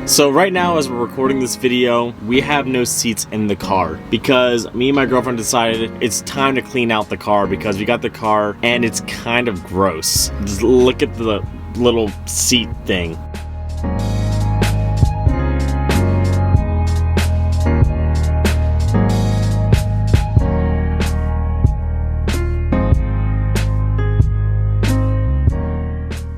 So right now, as we're recording this video, we have no seats in the car because me and my girlfriend decided it's time to clean out the car because we got the car and it's kind of gross. Just look at the little seat thing.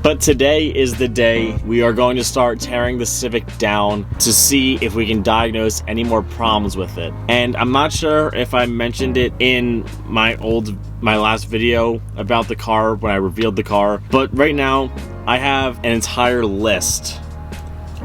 But today is the day we are going to start tearing the Civic down to see if we can diagnose any more problems with it. And I'm not sure if I mentioned it in my last video about the car when I revealed the car, but right now I have an entire list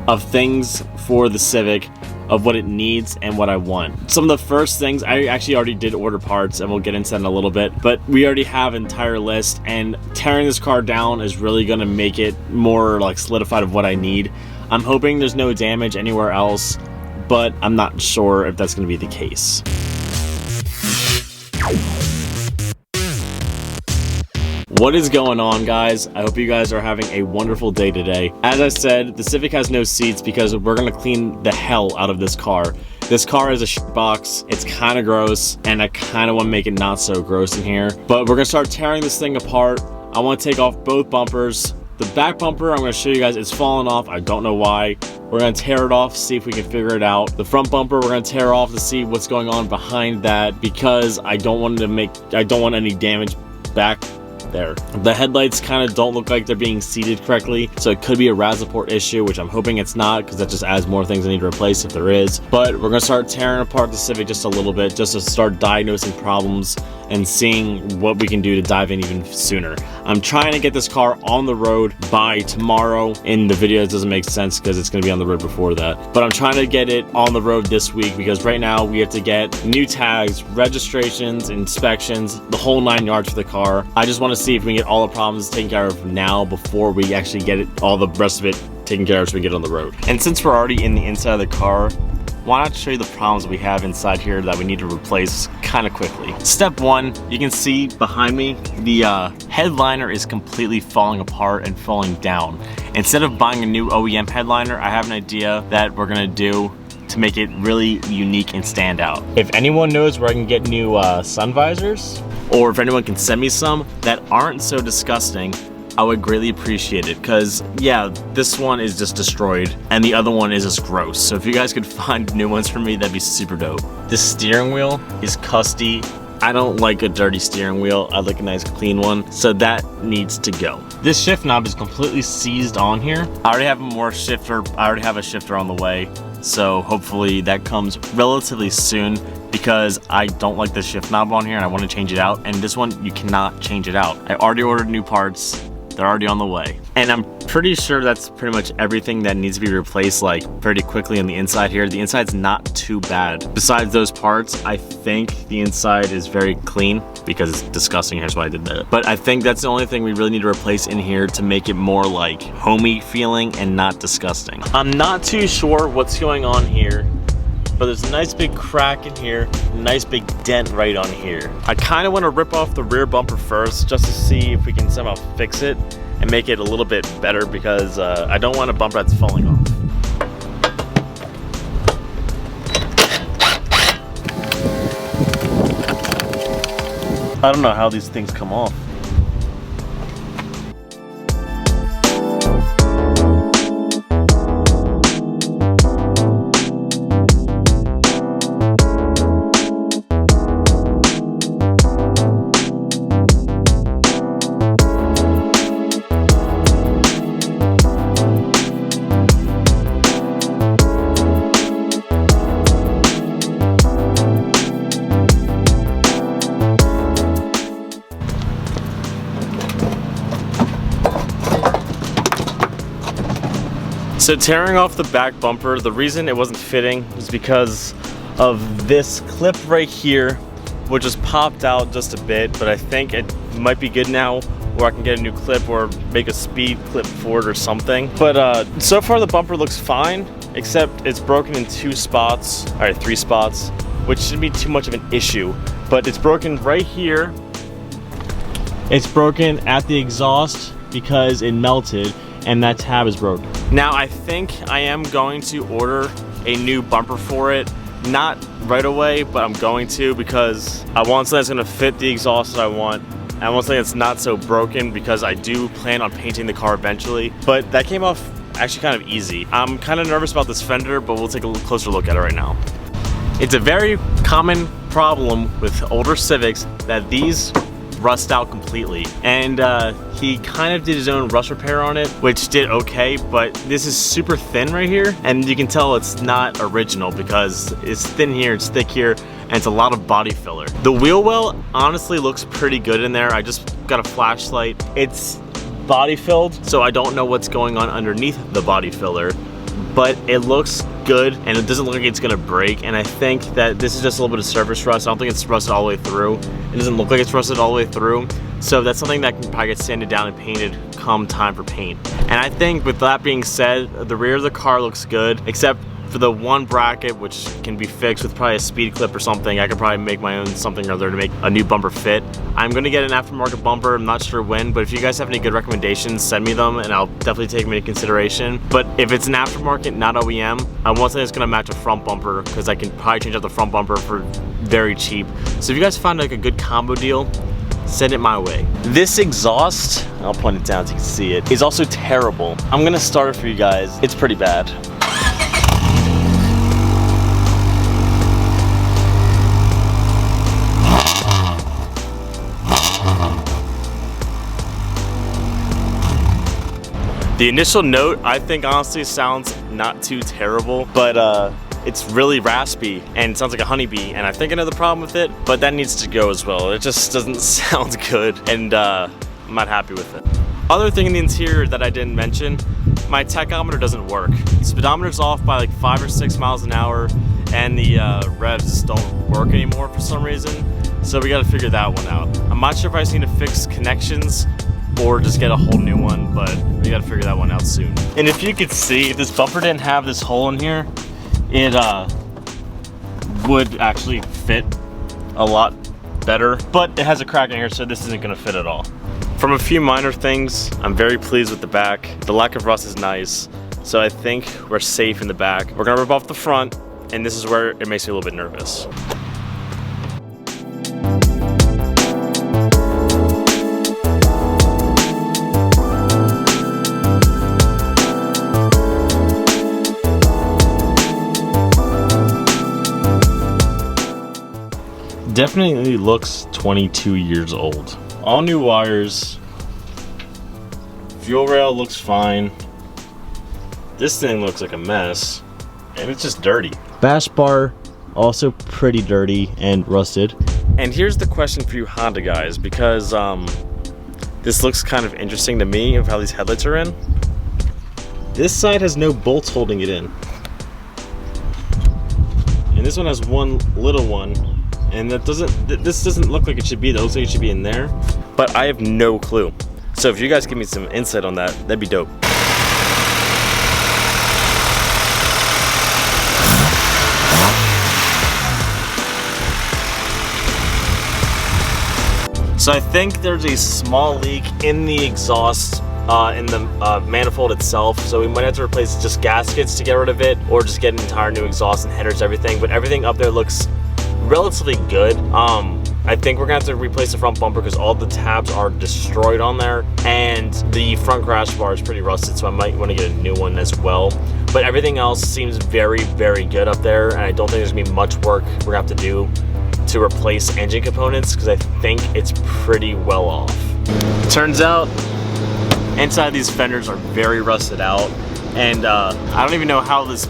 of things for the Civic, of what it needs and what I want. Some of the first things, I actually already did order parts and we'll get into that in a little bit, but we already have an entire list, and tearing this car down is really gonna make it more like solidified of what I need. I'm hoping there's no damage anywhere else, but I'm not sure if that's gonna be the case. What is going on, guys? I hope you guys are having a wonderful day today. As I said, the Civic has no seats because we're gonna clean the hell out of this car. This car is a shit box. It's kind of gross, and I kind of want to make it not so gross in here. But we're gonna start tearing this thing apart. I want to take off both bumpers. The back bumper, I'm gonna show you guys, it's fallen off. I don't know why. We're gonna tear it off, see if we can figure it out. The front bumper, we're gonna tear off to see what's going on behind that because I don't want any damage back there. The headlights kind of don't look like they're being seated correctly, so it could be a RAS support issue, which I'm hoping it's not because that just adds more things I need to replace if there is. But we're gonna start tearing apart the Civic just a little bit, just to start diagnosing problems and seeing what we can do to dive in even sooner. I'm trying to get this car on the road by tomorrow. In the video, it doesn't make sense because it's going to be on the road before that. But I'm trying to get it on the road this week because right now we have to get new tags, registrations, inspections, the whole 9 yards for the car. I just want to see if we can get all the problems taken care of now before we actually get it, all the rest of it taken care of, so we can get it on the road. And since we're already in the inside of the car, why not show you the problems we have inside here that we need to replace kind of quickly. Step one, you can see behind me, the headliner is completely falling apart and falling down. Instead of buying a new OEM headliner, I have an idea that we're gonna do to make it really unique and stand out. If anyone knows where I can get new sun visors, or if anyone can send me some that aren't so disgusting, I would greatly appreciate it, because yeah, this one is just destroyed and the other one is just gross. So if you guys could find new ones for me, that'd be super dope. This steering wheel is custy. I don't like a dirty steering wheel. I like a nice clean one, so that needs to go. This shift knob is completely seized on here. I already have a shifter on the way, so hopefully that comes relatively soon, because I don't like the shift knob on here and I want to change it out, and this one you cannot change it out. I already ordered new parts. They're already on the way. And I'm pretty sure that's pretty much everything that needs to be replaced, like pretty quickly on the inside here. The inside's not too bad. Besides those parts, I think the inside is very clean because it's disgusting. Here's why I did that. But I think that's the only thing we really need to replace in here to make it more like homey feeling and not disgusting. I'm not too sure what's going on here, but there's a nice big crack in here, a nice big dent right on here. I kind of want to rip off the rear bumper first just to see if we can somehow fix it and make it a little bit better, because I don't want a bumper that's falling off. I don't know how these things come off. So tearing off the back bumper, the reason it wasn't fitting was because of this clip right here, which just popped out just a bit, but I think it might be good now, or I can get a new clip or make a speed clip for it or something. But so far the bumper looks fine, except it's broken in 2 spots, all right, 3 spots, which shouldn't be too much of an issue. But it's broken right here. It's broken at the exhaust because it melted. and that tab is broken. Now I think I am going to order a new bumper for it. Not right away, but I'm going to, because I want something that's gonna fit the exhaust that I want. I want something that's not so broken, because I do plan on painting the car eventually. But that came off actually kind of easy. I'm kind of nervous about this fender, but we'll take a closer look at it right now. It's a very common problem with older Civics that these rust out completely, and he kind of did his own rust repair on it, which did okay, but this is super thin right here, and you can tell it's not original because it's thin here, it's thick here, and it's a lot of body filler. The wheel well honestly looks pretty good in there. I just got a flashlight. It's body filled, so I don't know what's going on underneath the body filler, but it looks good and it doesn't look like it's gonna break. And I think that this is just a little bit of surface rust. I don't think it's rusted all the way through. It doesn't look like it's rusted all the way through. So that's something that can probably get sanded down and painted come time for paint. And I think with that being said, the rear of the car looks good, except for the one bracket, which can be fixed with probably a speed clip or something. I could probably make my own something or other to make a new bumper fit. I'm gonna get an aftermarket bumper. I'm not sure when, but if you guys have any good recommendations, send me them and I'll definitely take them into consideration. But if it's an aftermarket, not OEM, I want something that's gonna match a front bumper, because I can probably change out the front bumper for very cheap. So if you guys find like a good combo deal, send it my way. This exhaust, I'll point it down so you can see it, is also terrible. I'm gonna start it for you guys. It's pretty bad. The initial note, I think honestly sounds not too terrible, but it's really raspy and it sounds like a honeybee, and I think I know the problem with it, but that needs to go as well. It just doesn't sound good, and I'm not happy with it. Other thing in the interior that I didn't mention, my tachometer doesn't work. The speedometer's off by like 5 or 6 miles an hour, and the revs just don't work anymore for some reason, so we gotta figure that one out. I'm not sure if I just need to fix connections or just get a whole new one, but we gotta figure that one out soon. And if you could see, if this bumper didn't have this hole in here, it would actually fit a lot better, but it has a crack in here, so this isn't gonna fit at all. From a few minor things, I'm very pleased with the back. The lack of rust is nice, so I think we're safe in the back. We're gonna rip off the front, and this is where it makes me a little bit nervous. Definitely looks 22 years old. All new wires. Fuel rail looks fine. This thing looks like a mess, and it's just dirty. Bash bar, also pretty dirty and rusted. And here's the question for you Honda guys, because this looks kind of interesting to me of how these headlights are in. This side has no bolts holding it in. And this one has one little one. And this doesn't look like it should be there. It looks like it should be in there, but I have no clue. So if you guys give me some insight on that, that'd be dope. So I think there's a small leak in the exhaust, in the manifold itself, so we might have to replace just gaskets to get rid of it, or just get an entire new exhaust and headers, everything. But everything up there looks relatively good. I think we're gonna have to replace the front bumper because all the tabs are destroyed on there, and the front crash bar is pretty rusted, so I might want to get a new one as well. But everything else seems very, very good up there, and I don't think there's gonna be much work we're gonna have to do to replace engine components, because I think it's pretty well off. Turns out inside these fenders are very rusted out, and I don't even know how this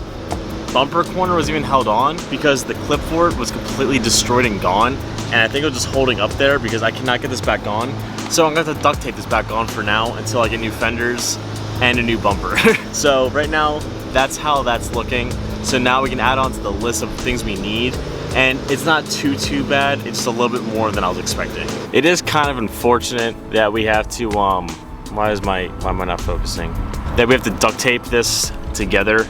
bumper corner was even held on, because the clip for it was completely destroyed and gone, and I think it was just holding up there because I cannot get this back on. So I'm gonna have to duct tape this back on for now until I get new fenders and a new bumper. So right now, that's how that's looking. So now we can add on to the list of things we need, and it's not too bad. It's just a little bit more than I was expecting. It is kind of unfortunate that we have to, why am I not focusing? That we have to duct tape this together.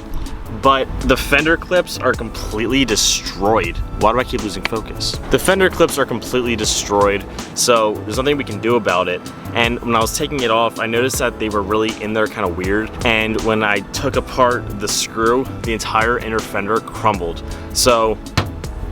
but the fender clips are completely destroyed. Why do I keep losing focus? The fender clips are completely destroyed, so there's nothing we can do about it. And when I was taking it off, I noticed that they were really in there kind of weird. And when I took apart the screw, the entire inner fender crumbled. So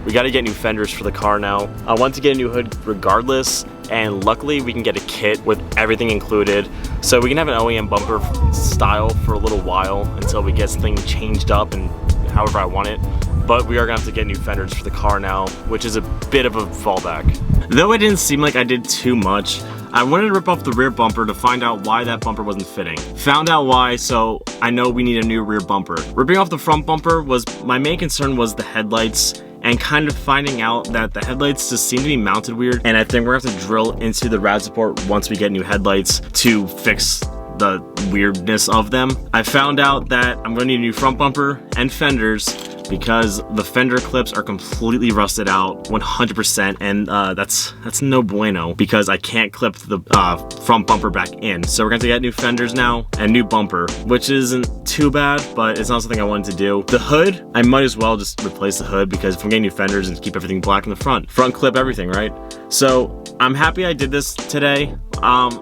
we got to get new fenders for the car now. I want to get a new hood regardless, and luckily we can get a kit with everything included. So we can have an OEM bumper style for a little while until we get something changed up and however I want it. But we are gonna have to get new fenders for the car now, which is a bit of a fallback. Though it didn't seem like I did too much, I wanted to rip off the rear bumper to find out why that bumper wasn't fitting. Found out why, so I know we need a new rear bumper. Ripping off the front bumper was, my main concern was the headlights, and kind of finding out that the headlights just seem to be mounted weird, and I think we're gonna have to drill into the rad support once we get new headlights to fix the weirdness of them. I found out that I'm gonna need a new front bumper and fenders because the fender clips are completely rusted out 100%, and that's no bueno because I can't clip the front bumper back in. So we're going to get new fenders now and new bumper, which isn't too bad, but it's not something I wanted to do. The hood, I might as well just replace the hood because if I'm getting new fenders and keep everything black in the front clip everything, right? So I'm happy I did this today.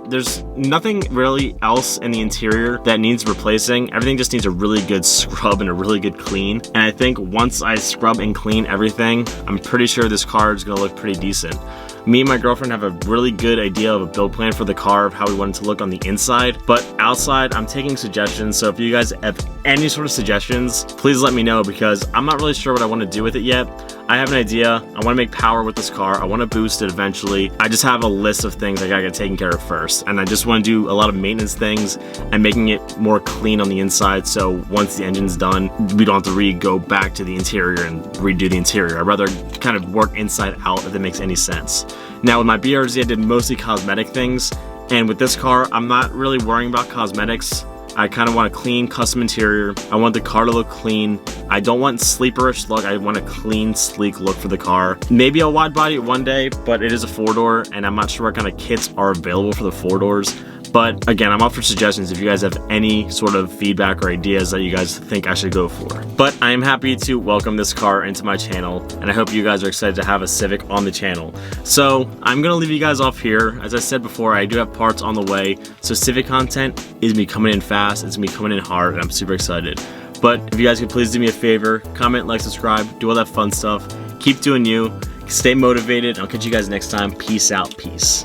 There's nothing really else in the interior that needs replacing. Everything just needs a really good scrub and a really good clean. And I think once I scrub and clean everything, I'm pretty sure this car is gonna look pretty decent. Me and my girlfriend have a really good idea of a build plan for the car, of how we want it to look on the inside, but outside I'm taking suggestions. So if you guys have any sort of suggestions, please let me know because I'm not really sure what I want to do with it yet. I have an idea. I want to make power with this car. I want to boost it eventually. I just have a list of things I gotta get taken care of first, and I just want to do a lot of maintenance things and making it more clean on the inside, so once the engine's done, we don't have to go back to the interior and redo the interior. I'd rather kind of work inside out if it makes any sense. Now with my BRZ, I did mostly cosmetic things, and with this car, I'm not really worrying about cosmetics. I kind of want a clean custom interior. I want the car to look clean. I don't want sleeperish look. I want a clean, sleek look for the car. Maybe a wide body one day, but it is a 4-door, and I'm not sure what kind of kits are available for the 4-doors. But again, I'm up for suggestions if you guys have any sort of feedback or ideas that you guys think I should go for. But I am happy to welcome this car into my channel, and I hope you guys are excited to have a Civic on the channel. So I'm gonna leave you guys off here. As I said before, I do have parts on the way, so Civic content is gonna be coming in fast, it's gonna be coming in hard, and I'm super excited. But if you guys could please do me a favor, comment, like, subscribe, do all that fun stuff. Keep doing you, stay motivated, and I'll catch you guys next time. Peace out, peace.